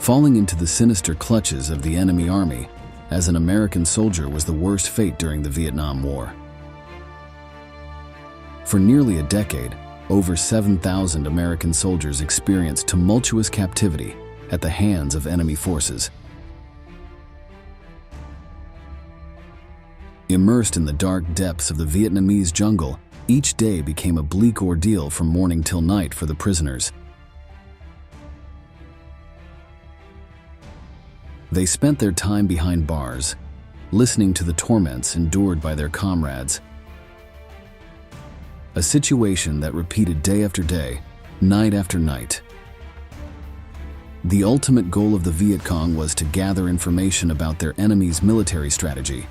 Falling into the sinister clutches of the enemy army as an American soldier was the worst fate during the Vietnam War. For nearly a decade, over 7,000 American soldiers experienced tumultuous captivity at the hands of enemy forces. Immersed in the dark depths of the Vietnamese jungle, each day became a bleak ordeal from morning till night for the prisoners. They spent their time behind bars, listening to the torments endured by their comrades. A situation that repeated day after day, night after night. The ultimate goal of the Viet Cong was to gather information about their enemy's military strategy.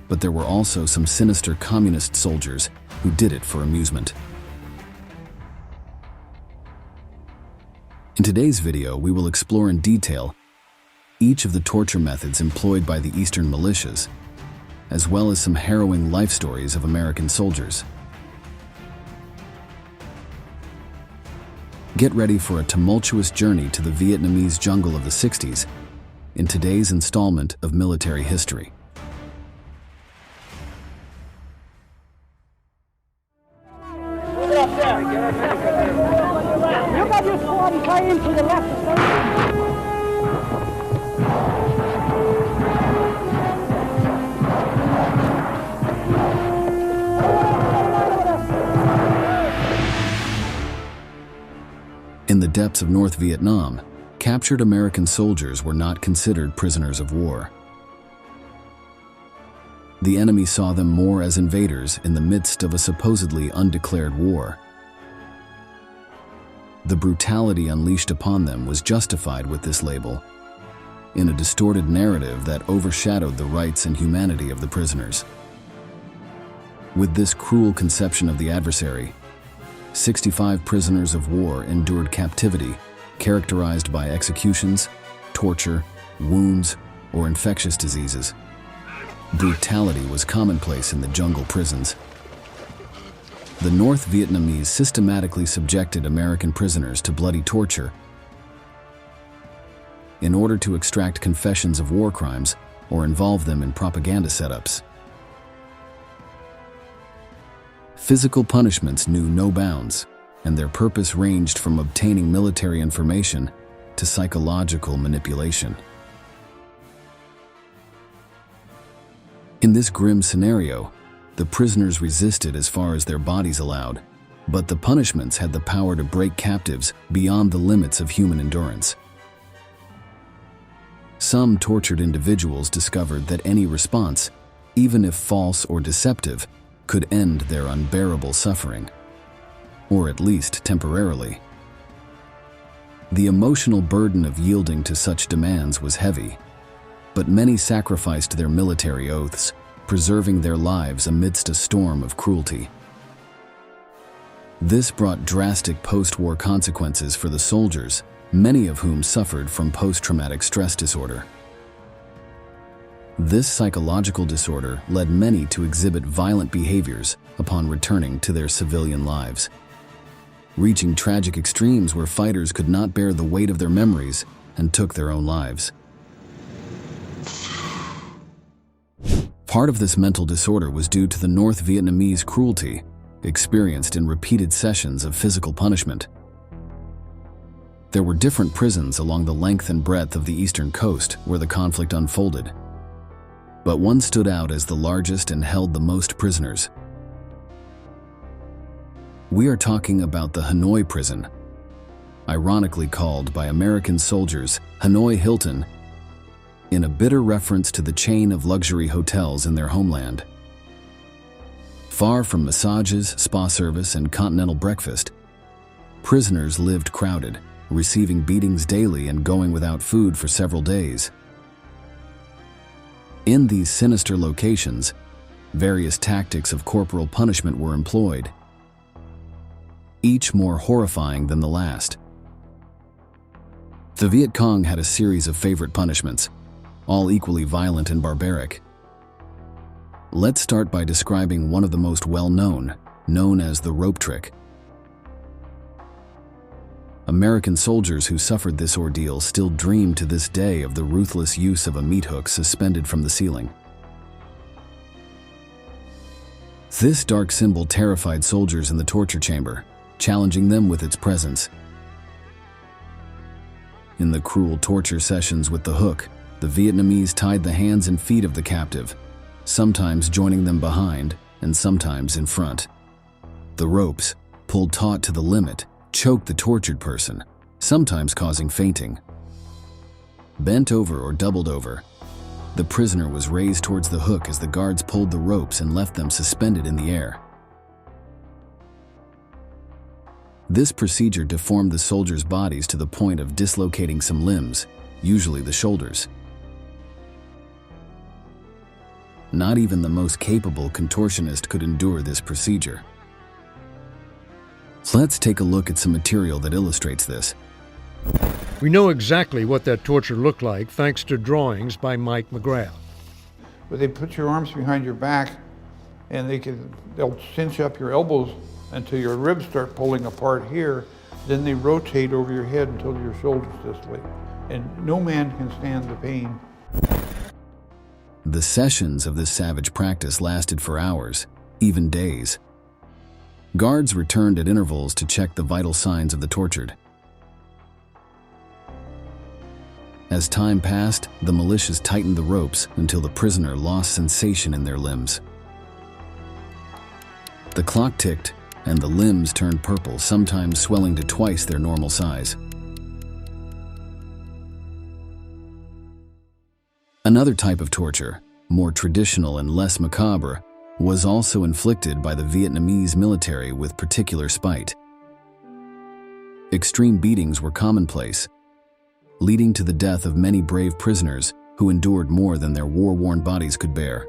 But there were also some sinister communist soldiers who did it for amusement. In today's video, we will explore in detail each of the torture methods employed by the Eastern militias, as well as some harrowing life stories of American soldiers. Get ready for a tumultuous journey to the Vietnamese jungle of the 60s in today's installment of Military History. You got your squad and tie into the left. In the depths of North Vietnam, captured American soldiers were not considered prisoners of war. The enemy saw them more as invaders in the midst of a supposedly undeclared war. The brutality unleashed upon them was justified with this label, in a distorted narrative that overshadowed the rights and humanity of the prisoners. With this cruel conception of the adversary, 65 prisoners of war endured captivity, characterized by executions, torture, wounds, or infectious diseases. Brutality was commonplace in the jungle prisons. The North Vietnamese systematically subjected American prisoners to bloody torture in order to extract confessions of war crimes or involve them in propaganda setups. Physical punishments knew no bounds, and their purpose ranged from obtaining military information to psychological manipulation. In this grim scenario, the prisoners resisted as far as their bodies allowed, but the punishments had the power to break captives beyond the limits of human endurance. Some tortured individuals discovered that any response, even if false or deceptive, could end their unbearable suffering, or at least temporarily. The emotional burden of yielding to such demands was heavy, but many sacrificed their military oaths, preserving their lives amidst a storm of cruelty. This brought drastic post-war consequences for the soldiers, many of whom suffered from post-traumatic stress disorder. This psychological disorder led many to exhibit violent behaviors upon returning to their civilian lives, reaching tragic extremes where fighters could not bear the weight of their memories and took their own lives. Part of this mental disorder was due to the North Vietnamese cruelty experienced in repeated sessions of physical punishment. There were different prisons along the length and breadth of the eastern coast where the conflict unfolded, but one stood out as the largest and held the most prisoners. We are talking about the Hanoi prison, ironically called by American soldiers Hanoi Hilton, in a bitter reference to the chain of luxury hotels in their homeland. Far from massages, spa service, and continental breakfast, prisoners lived crowded, receiving beatings daily and going without food for several days. In these sinister locations, various tactics of corporal punishment were employed, each more horrifying than the last. The Viet Cong had a series of favorite punishments, all equally violent and barbaric. Let's start by describing one of the most well-known, known as the rope trick. A American soldiers who suffered this ordeal still dream to this day of the ruthless use of a meat hook suspended from the ceiling. This dark symbol terrified soldiers in the torture chamber, challenging them with its presence. In the cruel torture sessions with the hook, the Vietnamese tied the hands and feet of the captive, sometimes joining them behind and sometimes in front. The ropes, pulled taut to the limit, choked the tortured person, sometimes causing fainting. Bent over or doubled over, the prisoner was raised towards the hook as the guards pulled the ropes and left them suspended in the air. This procedure deformed the soldiers' bodies to the point of dislocating some limbs, usually the shoulders. Not even the most capable contortionist could endure this procedure. Let's take a look at some material that illustrates this. We know exactly what that torture looked like thanks to drawings by Mike McGrath. But they put your arms behind your back and they'll cinch up your elbows until your ribs start pulling apart here. Then they rotate over your head until your shoulders this way. And no man can stand the pain. The sessions of this savage practice lasted for hours, even days. Guards returned at intervals to check the vital signs of the tortured. As time passed, the militias tightened the ropes until the prisoner lost sensation in their limbs. The clock ticked, and the limbs turned purple, sometimes swelling to twice their normal size. Another type of torture, more traditional and less macabre, was also inflicted by the Vietnamese military with particular spite. Extreme beatings were commonplace, leading to the death of many brave prisoners who endured more than their war-worn bodies could bear.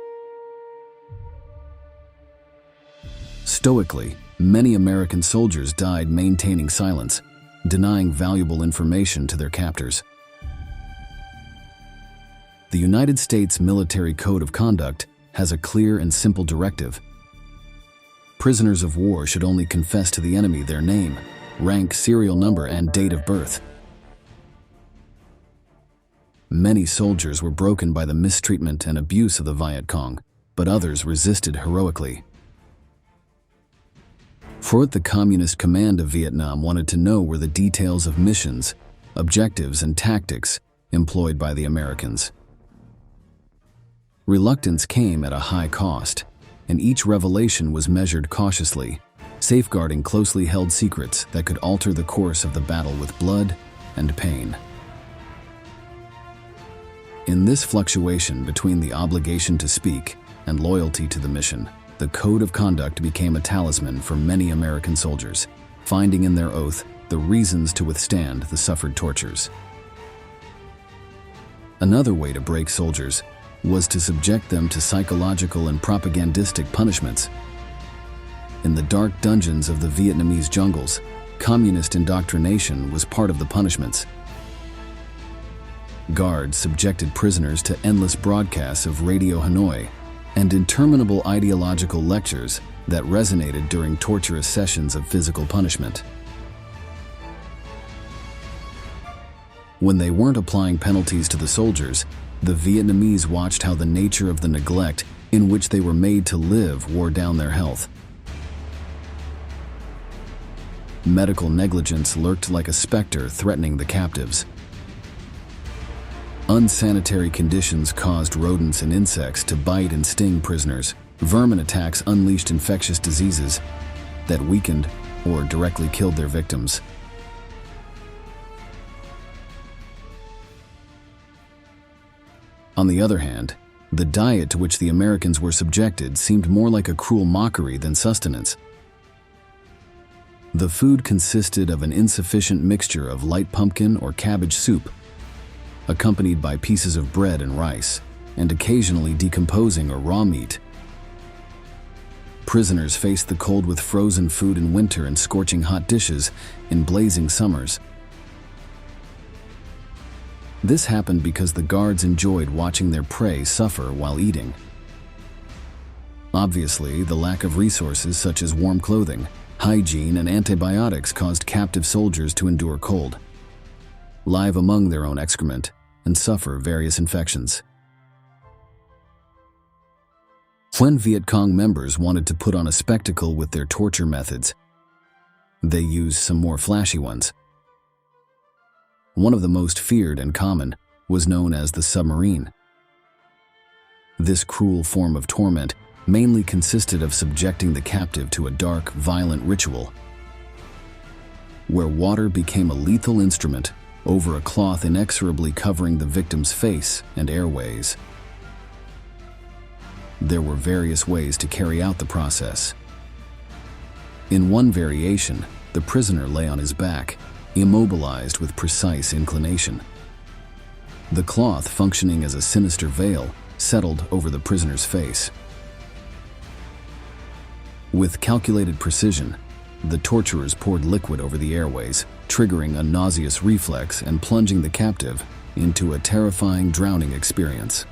Stoically, many American soldiers died maintaining silence, denying valuable information to their captors. The United States Military Code of Conduct has a clear and simple directive. Prisoners of war should only confess to the enemy their name, rank, serial number, and date of birth. Many soldiers were broken by the mistreatment and abuse of the Viet Cong, but others resisted heroically. For what the Communist Command of Vietnam wanted to know were the details of missions, objectives, and tactics employed by the Americans. Reluctance came at a high cost, and each revelation was measured cautiously, safeguarding closely held secrets that could alter the course of the battle with blood and pain. In this fluctuation between the obligation to speak and loyalty to the mission, the Code of Conduct became a talisman for many American soldiers, finding in their oath the reasons to withstand the suffered tortures. Another way to break soldiers was to subject them to psychological and propagandistic punishments. In the dark dungeons of the Vietnamese jungles, communist indoctrination was part of the punishments. Guards subjected prisoners to endless broadcasts of Radio Hanoi and interminable ideological lectures that resonated during torturous sessions of physical punishment. When they weren't applying penalties to the soldiers, the Vietnamese watched how the nature of the neglect in which they were made to live wore down their health. Medical negligence lurked like a specter threatening the captives. Unsanitary conditions caused rodents and insects to bite and sting prisoners. Vermin attacks unleashed infectious diseases that weakened or directly killed their victims. On the other hand, the diet to which the Americans were subjected seemed more like a cruel mockery than sustenance. The food consisted of an insufficient mixture of light pumpkin or cabbage soup, accompanied by pieces of bread and rice, and occasionally decomposing or raw meat. Prisoners faced the cold with frozen food in winter and scorching hot dishes in blazing summers. This happened because the guards enjoyed watching their prey suffer while eating. Obviously, the lack of resources such as warm clothing, Hygiene and antibiotics caused captive soldiers to endure cold, live among their own excrement, and suffer various infections. When Viet Cong members wanted to put on a spectacle with their torture methods, they used some more flashy ones. One of the most feared and common was known as the submarine. This cruel form of torment mainly consisted of subjecting the captive to a dark, violent ritual, where water became a lethal instrument over a cloth inexorably covering the victim's face and airways. There were various ways to carry out the process. In one variation, the prisoner lay on his back, immobilized with precise inclination. The cloth, functioning as a sinister veil, settled over the prisoner's face. With calculated precision, the torturers poured liquid over the airways, triggering a nauseous reflex and plunging the captive into a terrifying drowning experience.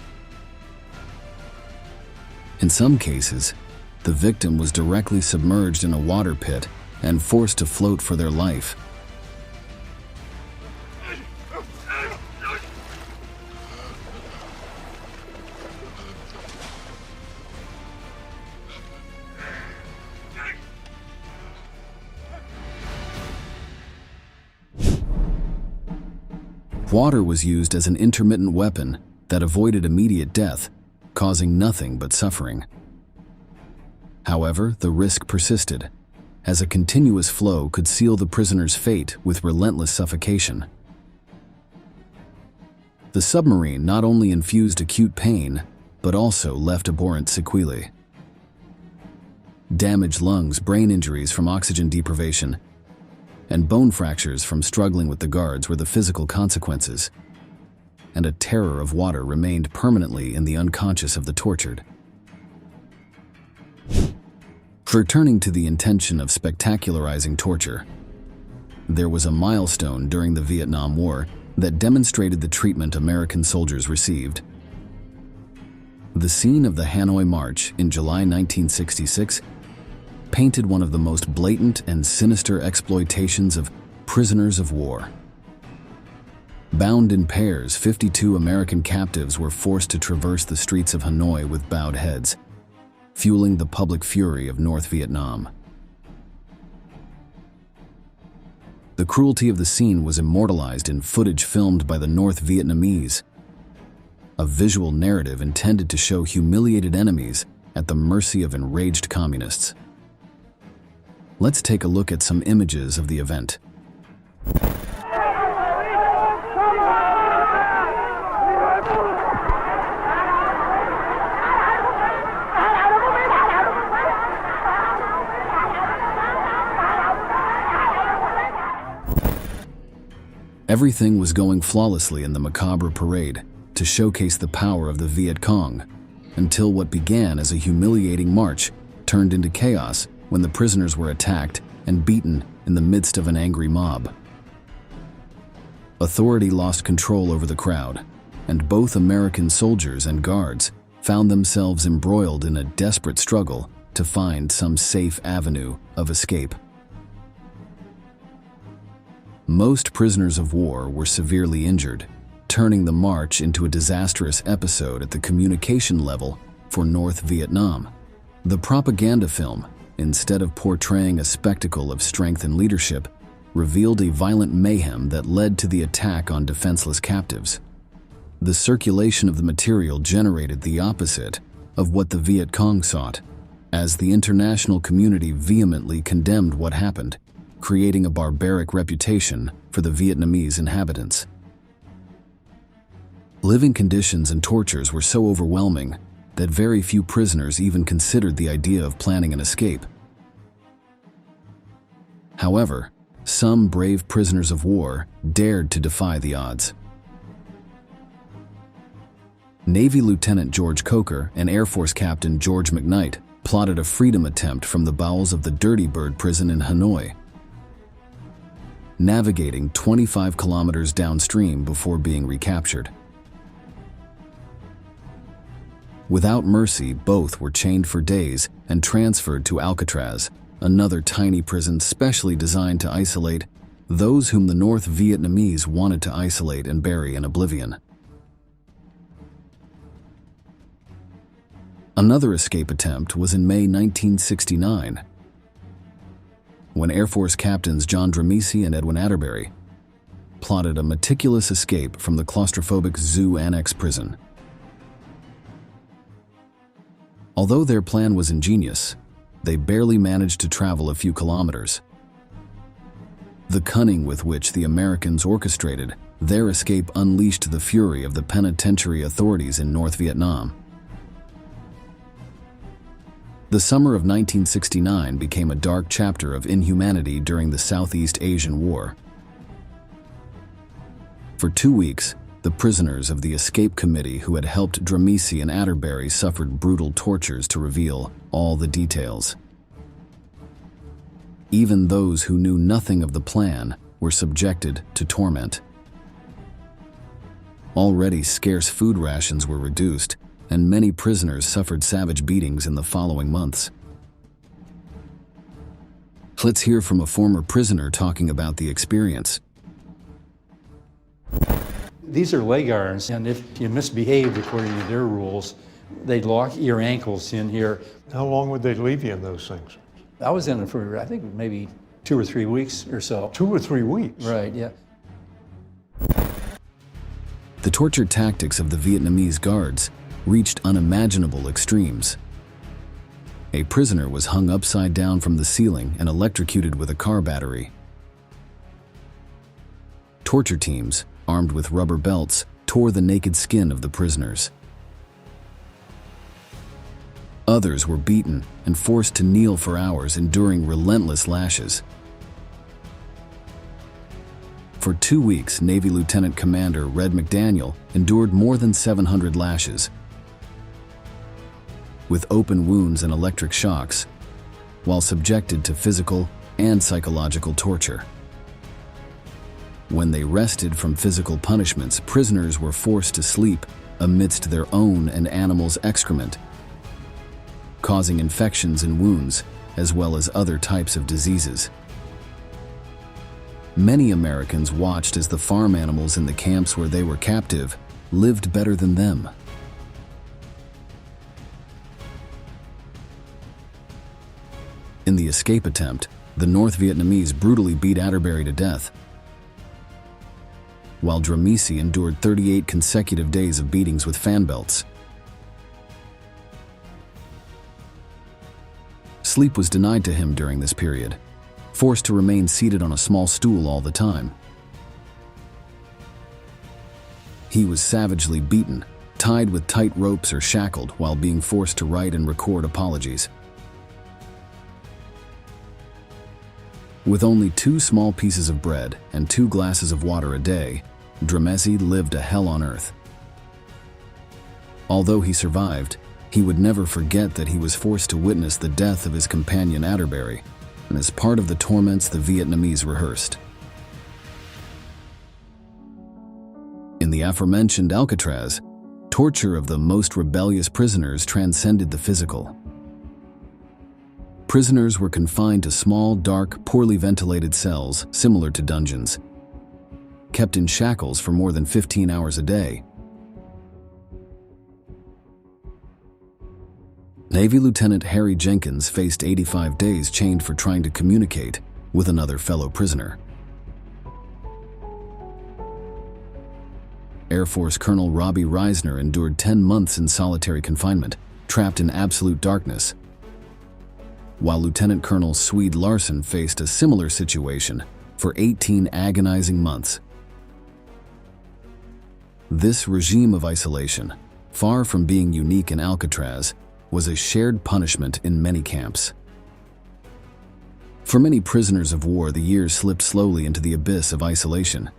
In some cases, the victim was directly submerged in a water pit and forced to float for their life. Water was used as an intermittent weapon that avoided immediate death, causing nothing but suffering. However, the risk persisted, as a continuous flow could seal the prisoner's fate with relentless suffocation. The submarine not only infused acute pain, but also left abhorrent sequelae. Damaged lungs, brain injuries from oxygen deprivation, and bone fractures from struggling with the guards were the physical consequences, and a terror of water remained permanently in the unconscious of the tortured. Returning to the intention of spectacularizing torture, there was a milestone during the Vietnam War that demonstrated the treatment American soldiers received. The scene of the Hanoi March in July 1966 painted one of the most blatant and sinister exploitations of prisoners of war. Bound in pairs, 52 American captives were forced to traverse the streets of Hanoi with bowed heads, fueling the public fury of North Vietnam. The cruelty of the scene was immortalized in footage filmed by the North Vietnamese, a visual narrative intended to show humiliated enemies at the mercy of enraged communists. Let's take a look at some images of the event. Everything was going flawlessly in the macabre parade to showcase the power of the Viet Cong, until what began as a humiliating march turned into chaos when the prisoners were attacked and beaten in the midst of an angry mob. Authority lost control over the crowd, and both American soldiers and guards found themselves embroiled in a desperate struggle to find some safe avenue of escape. Most prisoners of war were severely injured, turning the march into a disastrous episode at the communication level for North Vietnam. The propaganda film, instead of portraying a spectacle of strength and leadership, revealed a violent mayhem that led to the attack on defenseless captives. The circulation of the material generated the opposite of what the Viet Cong sought, as the international community vehemently condemned what happened, creating a barbaric reputation for the Vietnamese inhabitants. Living conditions and tortures were so overwhelming that very few prisoners even considered the idea of planning an escape. However, some brave prisoners of war dared to defy the odds. Navy Lieutenant George Coker and Air Force Captain George McKnight plotted a freedom attempt from the bowels of the Dirty Bird prison in Hanoi, navigating 25 kilometers downstream before being recaptured. Without mercy, both were chained for days and transferred to Alcatraz, another tiny prison specially designed to isolate those whom the North Vietnamese wanted to isolate and bury in oblivion. Another escape attempt was in May 1969, when Air Force captains John Dramisi and Edwin Atterbury plotted a meticulous escape from the claustrophobic Zoo Annex prison. Although their plan was ingenious, they barely managed to travel a few kilometers. The cunning with which the Americans orchestrated their escape unleashed the fury of the penitentiary authorities in North Vietnam. The summer of 1969 became a dark chapter of inhumanity during the Southeast Asian War. For 2 weeks, the prisoners of the escape committee who had helped Dramisi and Atterbury suffered brutal tortures to reveal all the details. Even those who knew nothing of the plan were subjected to torment. Already scarce food rations were reduced, and many prisoners suffered savage beatings in the following months. Let's hear from a former prisoner talking about the experience. These are leg irons, and if you misbehaved according to their rules, they'd lock your ankles in here. How long would they leave you in those things? I was in it for, I think, maybe 2 or 3 weeks or so. 2 or 3 weeks? Right, yeah. The torture tactics of the Vietnamese guards reached unimaginable extremes. A prisoner was hung upside down from the ceiling and electrocuted with a car battery. Torture teams, armed with rubber belts, tore the naked skin of the prisoners. Others were beaten and forced to kneel for hours, enduring relentless lashes. For 2 weeks, Navy Lieutenant Commander Red McDaniel endured more than 700 lashes, with open wounds and electric shocks, while subjected to physical and psychological torture. When they rested from physical punishments, prisoners were forced to sleep amidst their own and animals' excrement, causing infections and wounds, as well as other types of diseases. Many Americans watched as the farm animals in the camps where they were captive lived better than them. In the escape attempt, the North Vietnamese brutally beat Atterbury to death, while Dramisi endured 38 consecutive days of beatings with fan belts. Sleep was denied to him during this period, forced to remain seated on a small stool all the time. He was savagely beaten, tied with tight ropes or shackled while being forced to write and record apologies. With only 2 small pieces of bread and 2 glasses of water a day, Dramisi lived a hell on earth. Although he survived, he would never forget that he was forced to witness the death of his companion Atterbury, and as part of the torments the Vietnamese rehearsed. In the aforementioned Alcatraz, torture of the most rebellious prisoners transcended the physical. Prisoners were confined to small, dark, poorly ventilated cells similar to dungeons, kept in shackles for more than 15 hours a day. Navy Lieutenant Harry Jenkins faced 85 days chained for trying to communicate with another fellow prisoner. Air Force Colonel Robbie Reisner endured 10 months in solitary confinement, trapped in absolute darkness, while Lieutenant Colonel Swede Larson faced a similar situation for 18 agonizing months. This regime of isolation, far from being unique in Alcatraz, was a shared punishment in many camps. For many prisoners of war, the years slipped slowly into the abyss of isolation.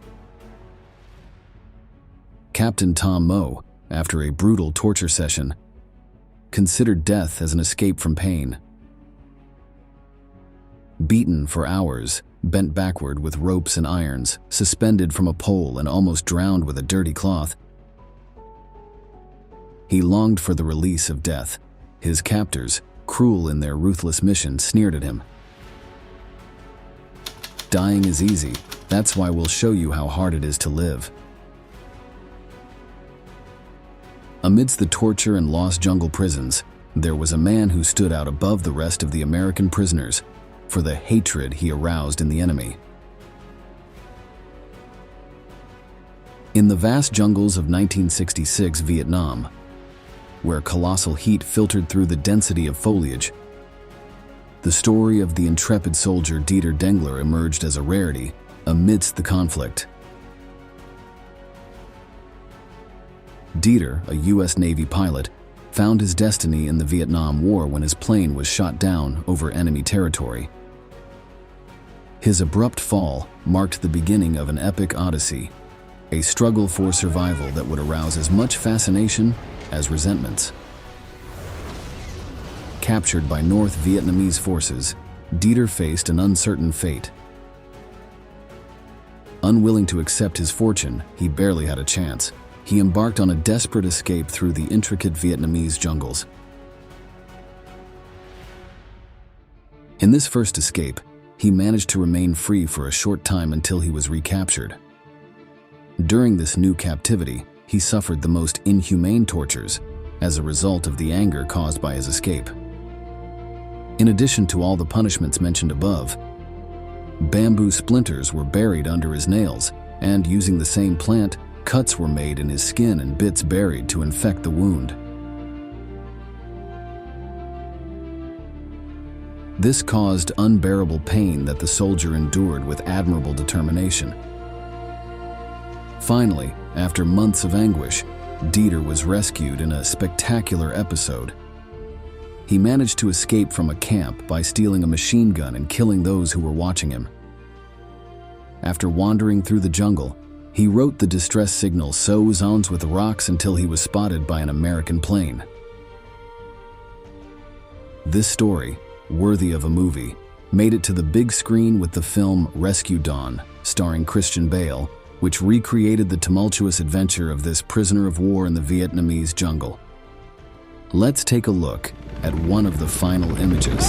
Captain Tom Moe, after a brutal torture session, considered death as an escape from pain. Beaten for hours, bent backward with ropes and irons, suspended from a pole and almost drowned with a dirty cloth, he longed for the release of death. His captors, cruel in their ruthless mission, sneered at him, dying is easy. That's why we'll show you how hard it is to live. Amidst the torture and lost jungle prisons, there was a man who stood out above the rest of the American prisoners for the hatred he aroused in the enemy. In the vast jungles of 1966 Vietnam, where colossal heat filtered through the density of foliage, the story of the intrepid soldier Dieter Dengler emerged as a rarity amidst the conflict. Dieter, a U.S. Navy pilot, found his destiny in the Vietnam War when his plane was shot down over enemy territory. His abrupt fall marked the beginning of an epic odyssey, a struggle for survival that would arouse as much fascination as resentments. Captured by North Vietnamese forces, Dieter faced an uncertain fate. Unwilling to accept his fortune, he barely had a chance. He embarked on a desperate escape through the intricate Vietnamese jungles. In this first escape, he managed to remain free for a short time until he was recaptured. During this new captivity, he suffered the most inhumane tortures as a result of the anger caused by his escape. In addition to all the punishments mentioned above, bamboo splinters were buried under his nails, and using the same plant, cuts were made in his skin and bits buried to infect the wound. This caused unbearable pain that the soldier endured with admirable determination. Finally, after months of anguish, Dieter was rescued in a spectacular episode. He managed to escape from a camp by stealing a machine gun and killing those who were watching him. After wandering through the jungle, he wrote the distress signal "So zones with rocks" until he was spotted by an American plane. This story, worthy of a movie, made it to the big screen with the film Rescue Dawn, starring Christian Bale, which recreated the tumultuous adventure of this prisoner of war in the Vietnamese jungle. Let's take a look at one of the final images.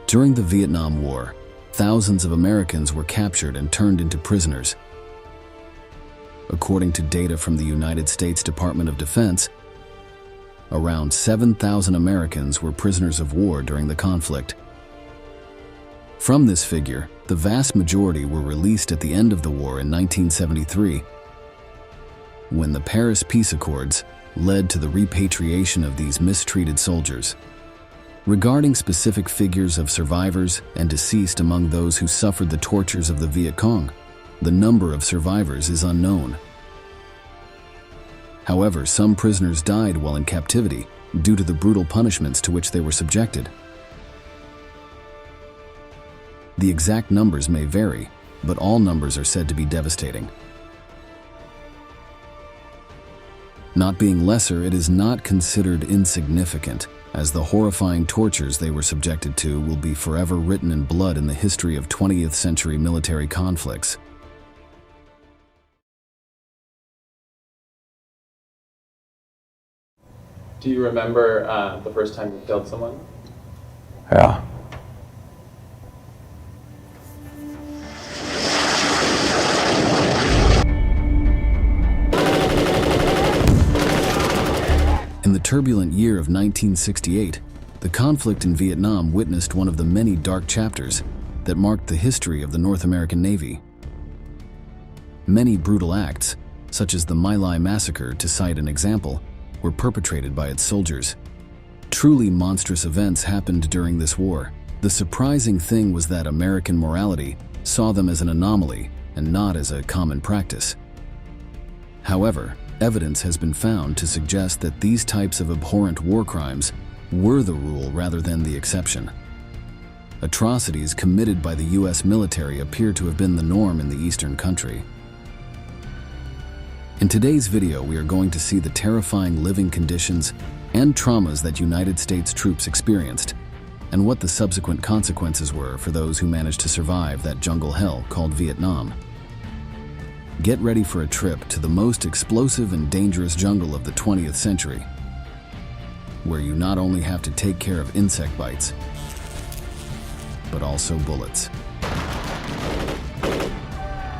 During the Vietnam War, thousands of Americans were captured and turned into prisoners. According to data from the United States Department of Defense, around 7,000 Americans were prisoners of war during the conflict. From this figure, the vast majority were released at the end of the war in 1973, when the Paris Peace Accords led to the repatriation of these mistreated soldiers. Regarding specific figures of survivors and deceased among those who suffered the tortures of the Viet Cong, the number of survivors is unknown. However, some prisoners died while in captivity due to the brutal punishments to which they were subjected. The exact numbers may vary, but all numbers are said to be devastating. Not being lesser, it is not considered insignificant, as the horrifying tortures they were subjected to will be forever written in blood in the history of 20th century military conflicts. Do you remember the first time you killed someone? Yeah. In the turbulent year of 1968, the conflict in Vietnam witnessed one of the many dark chapters that marked the history of the North American Navy. Many brutal acts, such as the My Lai massacre, to cite an example, were perpetrated by its soldiers. Truly monstrous events happened during this war. The surprising thing was that American morality saw them as an anomaly and not as a common practice. However, evidence has been found to suggest that these types of abhorrent war crimes were the rule rather than the exception. Atrocities committed by the U.S. military appear to have been the norm in the Eastern country. In today's video, we are going to see the terrifying living conditions and traumas that United States troops experienced, and what the subsequent consequences were for those who managed to survive that jungle hell called Vietnam. Get ready for a trip to the most explosive and dangerous jungle of the 20th century, where you not only have to take care of insect bites, but also bullets.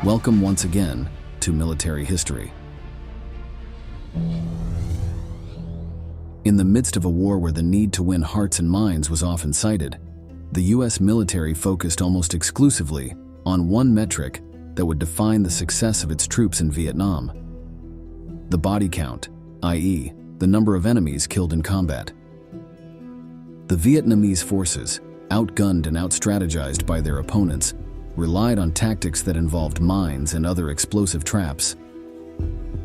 Welcome once again to military history. In the midst of a war where the need to win hearts and minds was often cited, the US military focused almost exclusively on one metric that would define the success of its troops in Vietnam: the body count, i.e., the number of enemies killed in combat. The Vietnamese forces, outgunned and outstrategized by their opponents, relied on tactics that involved mines and other explosive traps,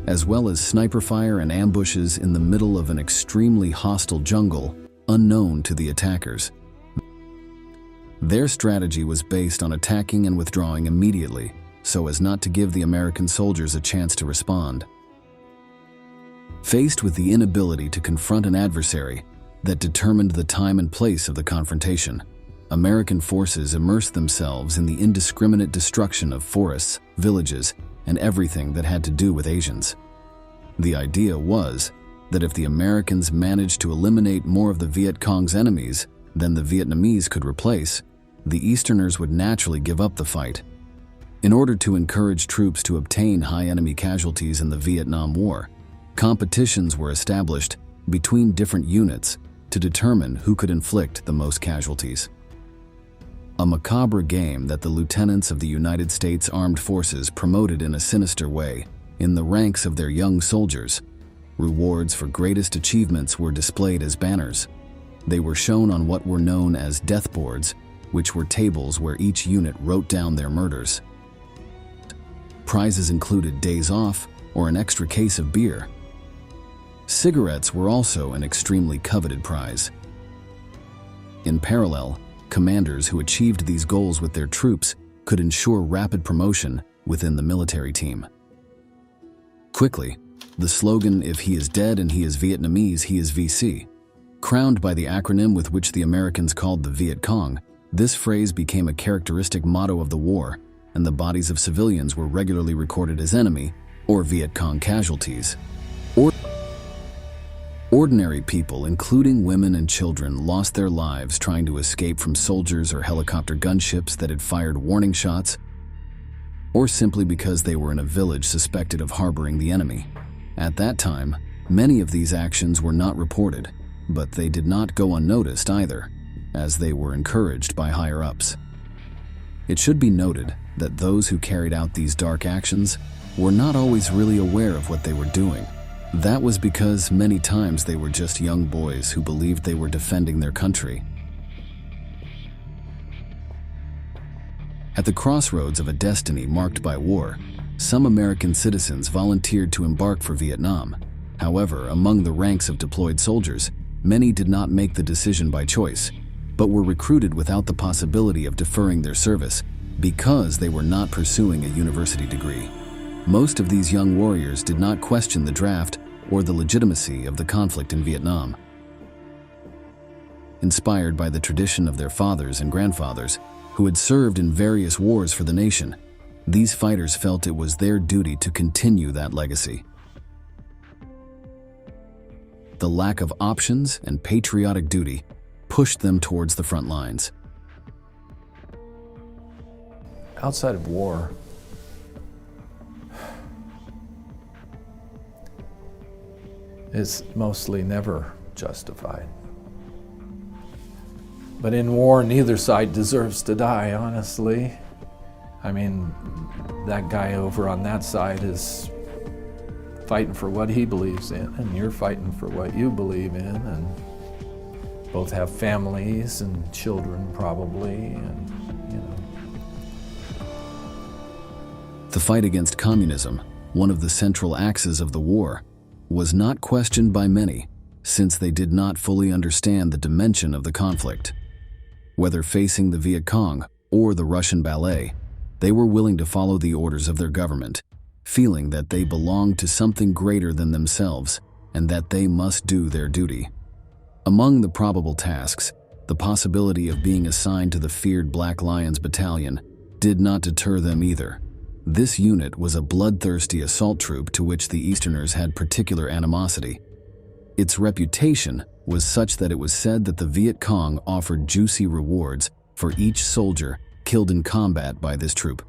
as well as sniper fire and ambushes in the middle of an extremely hostile jungle unknown to the attackers. Their strategy was based on attacking and withdrawing immediately, so as not to give the American soldiers a chance to respond. Faced with the inability to confront an adversary that determined the time and place of the confrontation, American forces immersed themselves in the indiscriminate destruction of forests, villages, and everything that had to do with Asians. The idea was that if the Americans managed to eliminate more of the Viet Cong's enemies than the Vietnamese could replace, the Easterners would naturally give up the fight. In order to encourage troops to obtain high enemy casualties in the Vietnam War, competitions were established between different units to determine who could inflict the most casualties. A macabre game that the lieutenants of the United States Armed Forces promoted in a sinister way in the ranks of their young soldiers. Rewards for greatest achievements were displayed as banners. They were shown on what were known as death boards, which were tables where each unit wrote down their murders. Prizes included days off or an extra case of beer. Cigarettes were also an extremely coveted prize. In parallel, commanders who achieved these goals with their troops could ensure rapid promotion within the military team. Quickly, the slogan, "If he is dead and he is Vietnamese, he is VC," crowned by the acronym with which the Americans called the Viet Cong, this phrase became a characteristic motto of the war, and the bodies of civilians were regularly recorded as enemy or Viet Cong casualties. Ordinary people, including women and children, lost their lives trying to escape from soldiers or helicopter gunships that had fired warning shots, or simply because they were in a village suspected of harboring the enemy. At that time, many of these actions were not reported, but they did not go unnoticed either, as they were encouraged by higher-ups. It should be noted that those who carried out these dark actions were not always really aware of what they were doing. That was because many times they were just young boys who believed they were defending their country. At the crossroads of a destiny marked by war, some American citizens volunteered to embark for Vietnam. However, among the ranks of deployed soldiers, many did not make the decision by choice, but were recruited without the possibility of deferring their service because they were not pursuing a university degree. Most of these young warriors did not question the draft or the legitimacy of the conflict in Vietnam. Inspired by the tradition of their fathers and grandfathers, who had served in various wars for the nation, these fighters felt it was their duty to continue that legacy. The lack of options and patriotic duty pushed them towards the front lines. Outside of war, is mostly never justified. But in war, neither side deserves to die, honestly. I mean, that guy over on that side is fighting for what he believes in, and you're fighting for what you believe in, and both have families and children probably, and The fight against communism, one of the central axes of the war, was not questioned by many, since they did not fully understand the dimension of the conflict. Whether facing the Viet Cong or the Russian ballet, they were willing to follow the orders of their government, feeling that they belonged to something greater than themselves and that they must do their duty. Among the probable tasks, the possibility of being assigned to the feared Black Lions Battalion did not deter them either. This unit was a bloodthirsty assault troop to which the Easterners had particular animosity. Its reputation was such that it was said that the Viet Cong offered juicy rewards for each soldier killed in combat by this troop.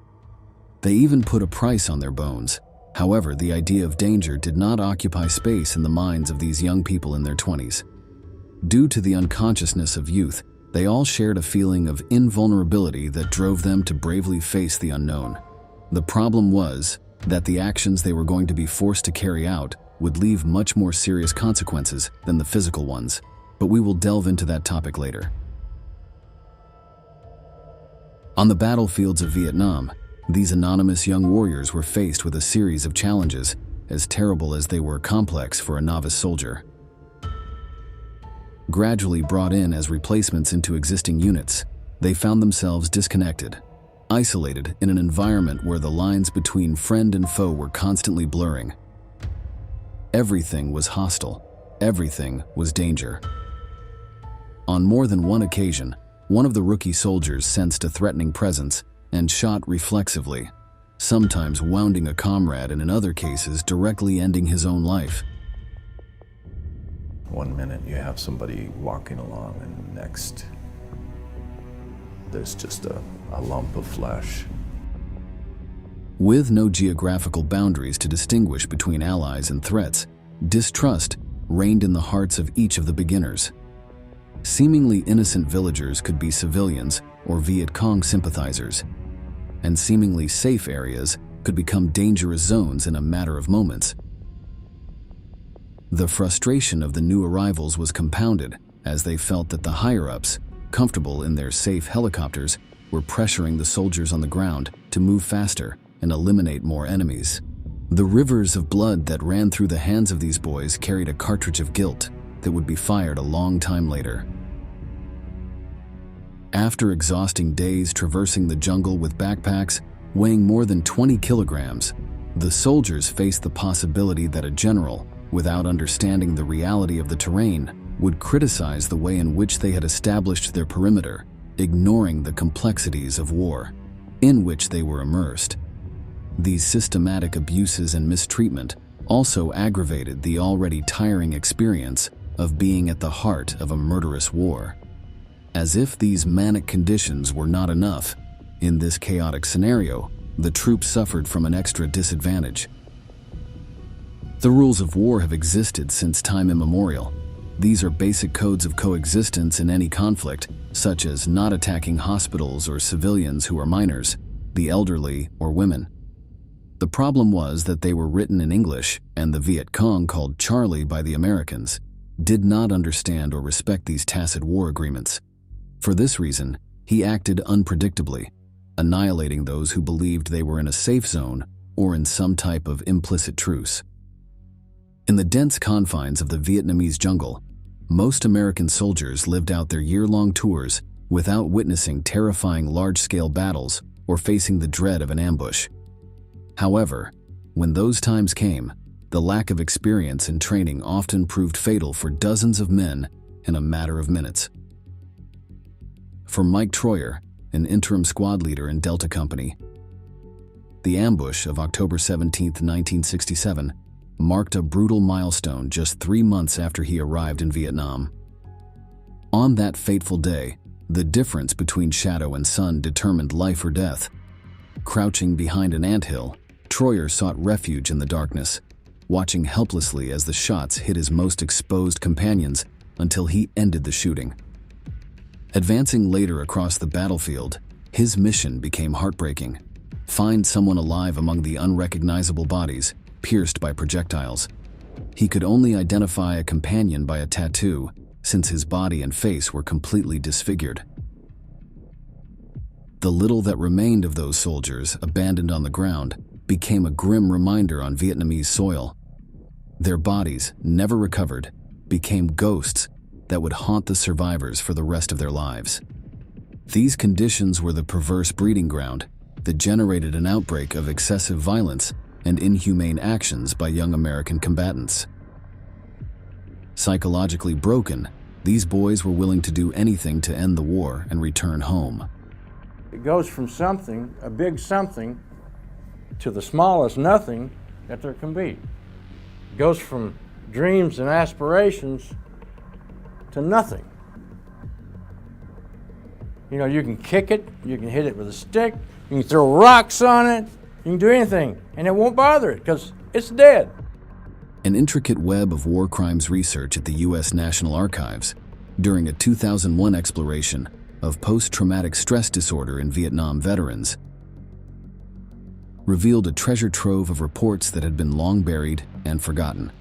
They even put a price on their bones. However, the idea of danger did not occupy space in the minds of these young people in their 20s. Due to the unconsciousness of youth, they all shared a feeling of invulnerability that drove them to bravely face the unknown. The problem was that the actions they were going to be forced to carry out would leave much more serious consequences than the physical ones, but we will delve into that topic later. On the battlefields of Vietnam, these anonymous young warriors were faced with a series of challenges, as terrible as they were complex for a novice soldier. Gradually brought in as replacements into existing units, they found themselves disconnected, isolated in an environment where the lines between friend and foe were constantly blurring. Everything was hostile. Everything was danger. On more than one occasion, one of the rookie soldiers sensed a threatening presence and shot reflexively, sometimes wounding a comrade and in other cases directly ending his own life. One minute you have somebody walking along and next there's just a lump of flesh. With no geographical boundaries to distinguish between allies and threats, distrust reigned in the hearts of each of the beginners. Seemingly innocent villagers could be civilians or Viet Cong sympathizers, and seemingly safe areas could become dangerous zones in a matter of moments. The frustration of the new arrivals was compounded as they felt that the higher-ups, comfortable in their safe helicopters, were pressuring the soldiers on the ground to move faster and eliminate more enemies. The rivers of blood that ran through the hands of these boys carried a cartridge of guilt that would be fired a long time later. After exhausting days traversing the jungle with backpacks weighing more than 20 kilograms, the soldiers faced the possibility that a general, without understanding the reality of the terrain, would criticize the way in which they had established their perimeter, ignoring the complexities of war in which they were immersed. These systematic abuses and mistreatment also aggravated the already tiring experience of being at the heart of a murderous war. As if these manic conditions were not enough, in this chaotic scenario, the troops suffered from an extra disadvantage. The rules of war have existed since time immemorial. These are basic codes of coexistence in any conflict, such as not attacking hospitals or civilians who are minors, the elderly, or women. The problem was that they were written in English, and the Viet Cong, called Charlie by the Americans, did not understand or respect these tacit war agreements. For this reason, he acted unpredictably, annihilating those who believed they were in a safe zone or in some type of implicit truce. In the dense confines of the Vietnamese jungle, most American soldiers lived out their year-long tours without witnessing terrifying large-scale battles or facing the dread of an ambush. However, when those times came, the lack of experience and training often proved fatal for dozens of men in a matter of minutes. For Mike Troyer, an interim squad leader in Delta Company, the ambush of October 17, 1967, marked a brutal milestone just 3 months after he arrived in Vietnam. On that fateful day, the difference between shadow and sun determined life or death. Crouching behind an anthill, Troyer sought refuge in the darkness, watching helplessly as the shots hit his most exposed companions until he ended the shooting. Advancing later across the battlefield, his mission became heartbreaking. Find someone alive among the unrecognizable bodies, pierced by projectiles. He could only identify a companion by a tattoo, since his body and face were completely disfigured. The little that remained of those soldiers, abandoned on the ground, became a grim reminder on Vietnamese soil. Their bodies, never recovered, became ghosts that would haunt the survivors for the rest of their lives. These conditions were the perverse breeding ground that generated an outbreak of excessive violence and inhumane actions by young American combatants. Psychologically broken, these boys were willing to do anything to end the war and return home. It goes from something, a big something, to the smallest nothing that there can be. It goes from dreams and aspirations to nothing. You know, you can kick it, you can hit it with a stick, you can throw rocks on it, you can do anything, and it won't bother it because it's dead. An intricate web of war crimes research at the U.S. National Archives during a 2001 exploration of post-traumatic stress disorder in Vietnam veterans revealed a treasure trove of reports that had been long buried and forgotten.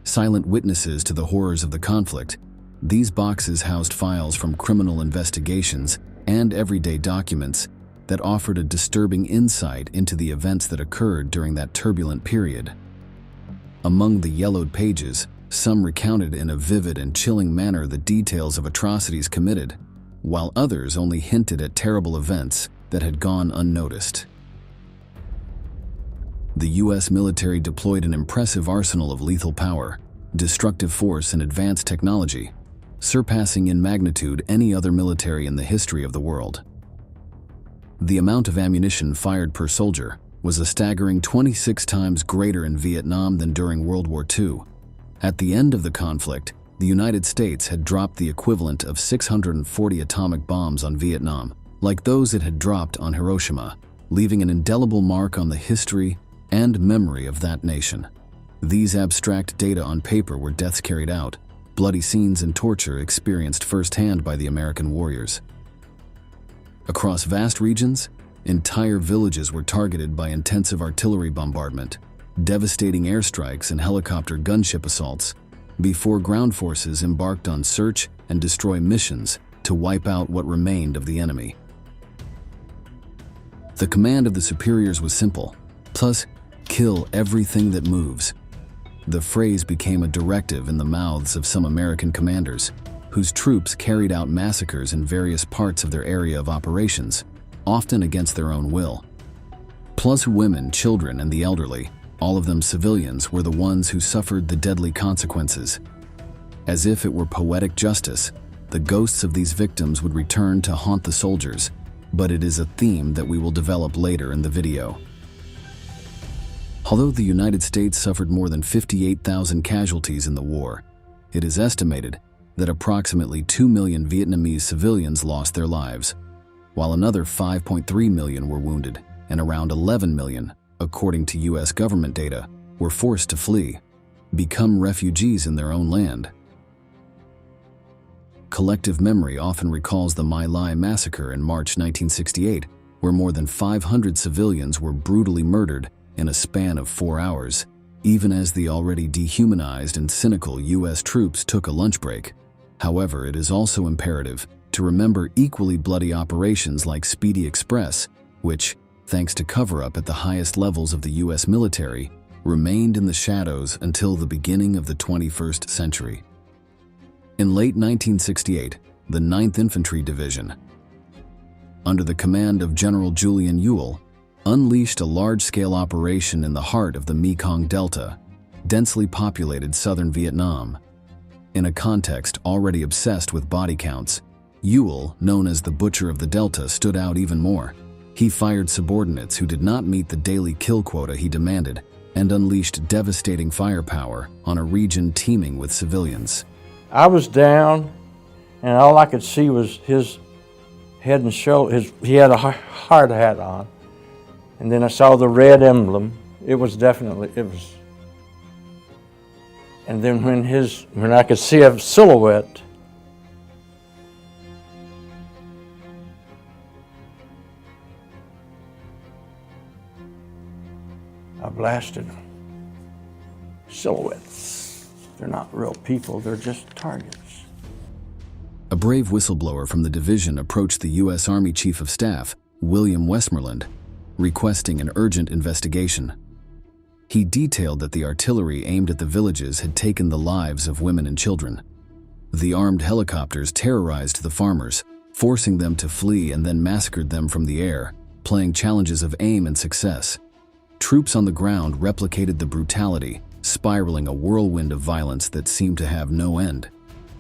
Silent witnesses to the horrors of the conflict, these boxes housed files from criminal investigations and everyday documents that offered a disturbing insight into the events that occurred during that turbulent period. Among the yellowed pages, some recounted in a vivid and chilling manner the details of atrocities committed, while others only hinted at terrible events that had gone unnoticed. The U.S. military deployed an impressive arsenal of lethal power, destructive force, and advanced technology, surpassing in magnitude any other military in the history of the world. The amount of ammunition fired per soldier was a staggering 26 times greater in Vietnam than during World War II. At the end of the conflict, the United States had dropped the equivalent of 640 atomic bombs on Vietnam, like those it had dropped on Hiroshima, leaving an indelible mark on the history and memory of that nation. These abstract data on paper were deaths carried out, bloody scenes and torture experienced firsthand by the American warriors. Across vast regions, entire villages were targeted by intensive artillery bombardment, devastating airstrikes and helicopter gunship assaults, before ground forces embarked on search and destroy missions to wipe out what remained of the enemy. The command of the superiors was simple, plus, kill everything that moves. The phrase became a directive in the mouths of some American commanders, whose troops carried out massacres in various parts of their area of operations, often against their own will. Plus women, children, and the elderly, all of them civilians, were the ones who suffered the deadly consequences. As if it were poetic justice, the ghosts of these victims would return to haunt the soldiers, but it is a theme that we will develop later in the video. Although the United States suffered more than 58,000 casualties in the war, it is estimated that approximately 2 million Vietnamese civilians lost their lives, while another 5.3 million were wounded, and around 11 million, according to U.S. government data, were forced to flee, become refugees in their own land. Collective memory often recalls the My Lai massacre in March 1968, where more than 500 civilians were brutally murdered in a span of 4 hours, even as the already dehumanized and cynical U.S. troops took a lunch break. However, it is also imperative to remember equally bloody operations like Speedy Express, which, thanks to cover-up at the highest levels of the U.S. military, remained in the shadows until the beginning of the 21st century. In late 1968, the 9th Infantry Division, under the command of General Julian Ewell, unleashed a large-scale operation in the heart of the Mekong Delta, densely populated southern Vietnam. In a context already obsessed with body counts, Ewell, known as the Butcher of the Delta, stood out even more. He fired subordinates who did not meet the daily kill quota he demanded and unleashed devastating firepower on a region teeming with civilians. I was down, and all I could see was his head and shoulders. He had a hard hat on. And then I saw the red emblem. It was. And then when I could see a silhouette, I blasted them. Silhouettes. They're not real people, they're just targets. A brave whistleblower from the division approached the U.S. Army Chief of Staff, William Westmoreland, requesting an urgent investigation. He detailed that the artillery aimed at the villages had taken the lives of women and children. The armed helicopters terrorized the farmers, forcing them to flee, and then massacred them from the air, playing challenges of aim and success. Troops on the ground replicated the brutality, spiraling a whirlwind of violence that seemed to have no end.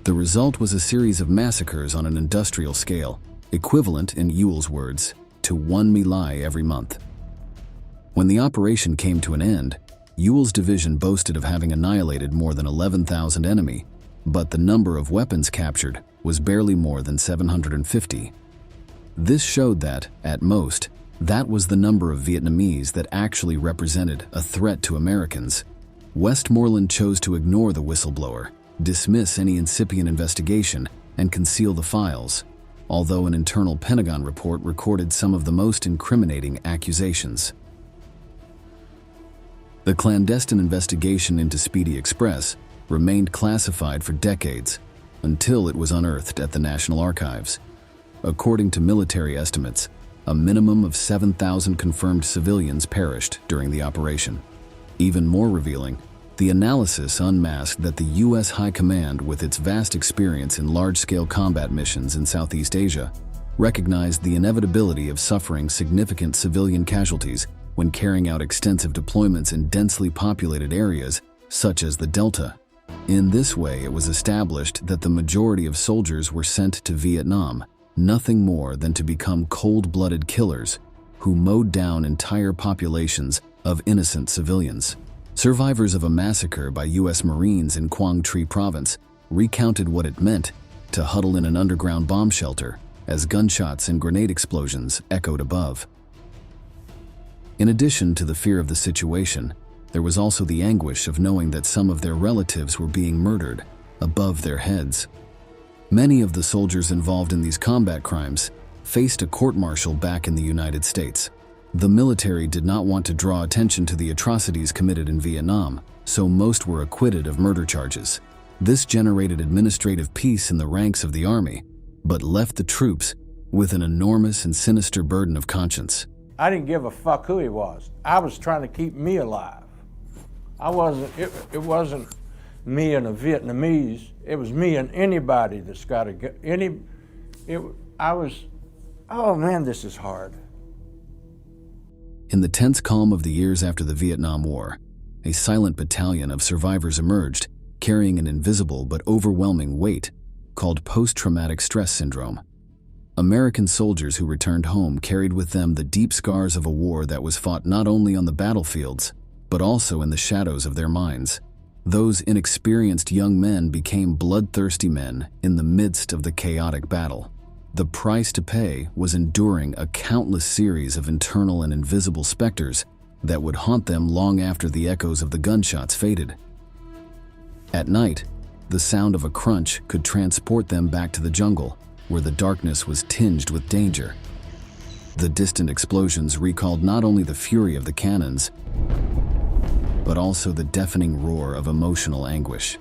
The result was a series of massacres on an industrial scale, equivalent, in Ewell's words, to 1 My Lai every month. When the operation came to an end, Ewell's division boasted of having annihilated more than 11,000 enemy, but the number of weapons captured was barely more than 750. This showed that, at most, that was the number of Vietnamese that actually represented a threat to Americans. Westmoreland chose to ignore the whistleblower, dismiss any incipient investigation, and conceal the files, although an internal Pentagon report recorded some of the most incriminating accusations. The clandestine investigation into Speedy Express remained classified for decades until it was unearthed at the National Archives. According to military estimates, a minimum of 7,000 confirmed civilians perished during the operation. Even more revealing, the analysis unmasked that the U.S. High Command, with its vast experience in large-scale combat missions in Southeast Asia, recognized the inevitability of suffering significant civilian casualties when carrying out extensive deployments in densely populated areas such as the Delta. In this way, it was established that the majority of soldiers were sent to Vietnam, nothing more than to become cold-blooded killers who mowed down entire populations of innocent civilians. Survivors of a massacre by U.S. Marines in Quang Tri Province recounted what it meant to huddle in an underground bomb shelter as gunshots and grenade explosions echoed above. In addition to the fear of the situation, there was also the anguish of knowing that some of their relatives were being murdered above their heads. Many of the soldiers involved in these combat crimes faced a court-martial back in the United States. The military did not want to draw attention to the atrocities committed in Vietnam, so most were acquitted of murder charges. This generated administrative peace in the ranks of the Army, but left the troops with an enormous and sinister burden of conscience. I didn't give a fuck who he was. I was trying to keep me alive. It wasn't me and a Vietnamese. It was me and anybody that's got to get, oh man, this is hard. In the tense calm of the years after the Vietnam War, a silent battalion of survivors emerged, carrying an invisible but overwhelming weight called post-traumatic stress syndrome. American soldiers who returned home carried with them the deep scars of a war that was fought not only on the battlefields, but also in the shadows of their minds. Those inexperienced young men became bloodthirsty men in the midst of the chaotic battle. The price to pay was enduring a countless series of internal and invisible specters that would haunt them long after the echoes of the gunshots faded. At night, the sound of a crunch could transport them back to the jungle, where the darkness was tinged with danger. The distant explosions recalled not only the fury of the cannons, but also the deafening roar of emotional anguish.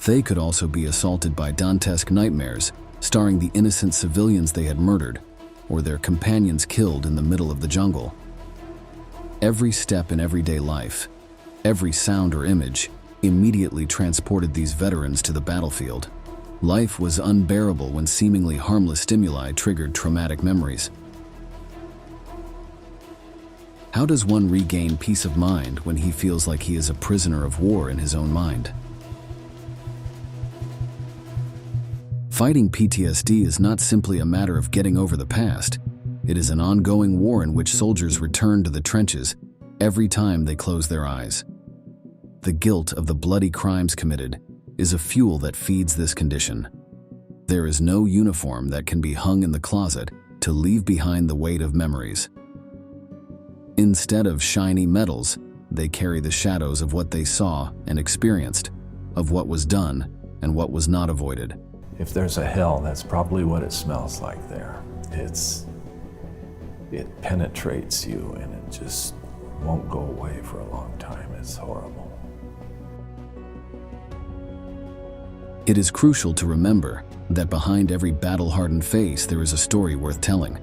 They could also be assaulted by Dantesque nightmares, starring the innocent civilians they had murdered, or their companions killed in the middle of the jungle. Every step in everyday life, every sound or image, immediately transported these veterans to the battlefield. Life was unbearable when seemingly harmless stimuli triggered traumatic memories. How does one regain peace of mind when he feels like he is a prisoner of war in his own mind? Fighting PTSD is not simply a matter of getting over the past. It is an ongoing war in which soldiers return to the trenches every time they close their eyes. The guilt of the bloody crimes committed is a fuel that feeds this condition. There is no uniform that can be hung in the closet to leave behind the weight of memories. Instead of shiny medals, they carry the shadows of what they saw and experienced, of what was done and what was not avoided. If there's a hell, that's probably what it smells like there. It penetrates you and it just won't go away for a long time. It's horrible. It is crucial to remember that behind every battle-hardened face there is a story worth telling.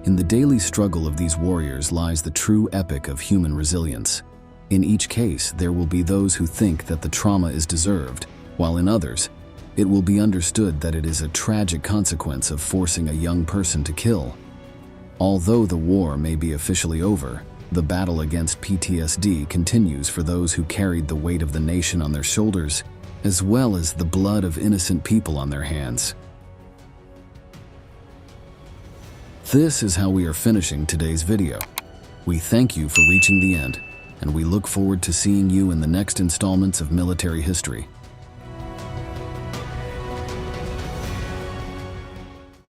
In the daily struggle of these warriors lies the true epic of human resilience. In each case, there will be those who think that the trauma is deserved, while in others, it will be understood that it is a tragic consequence of forcing a young person to kill. Although the war may be officially over, the battle against PTSD continues for those who carried the weight of the nation on their shoulders, as well as the blood of innocent people on their hands. This is how we are finishing today's video. We thank you for reaching the end, and we look forward to seeing you in the next installments of military history.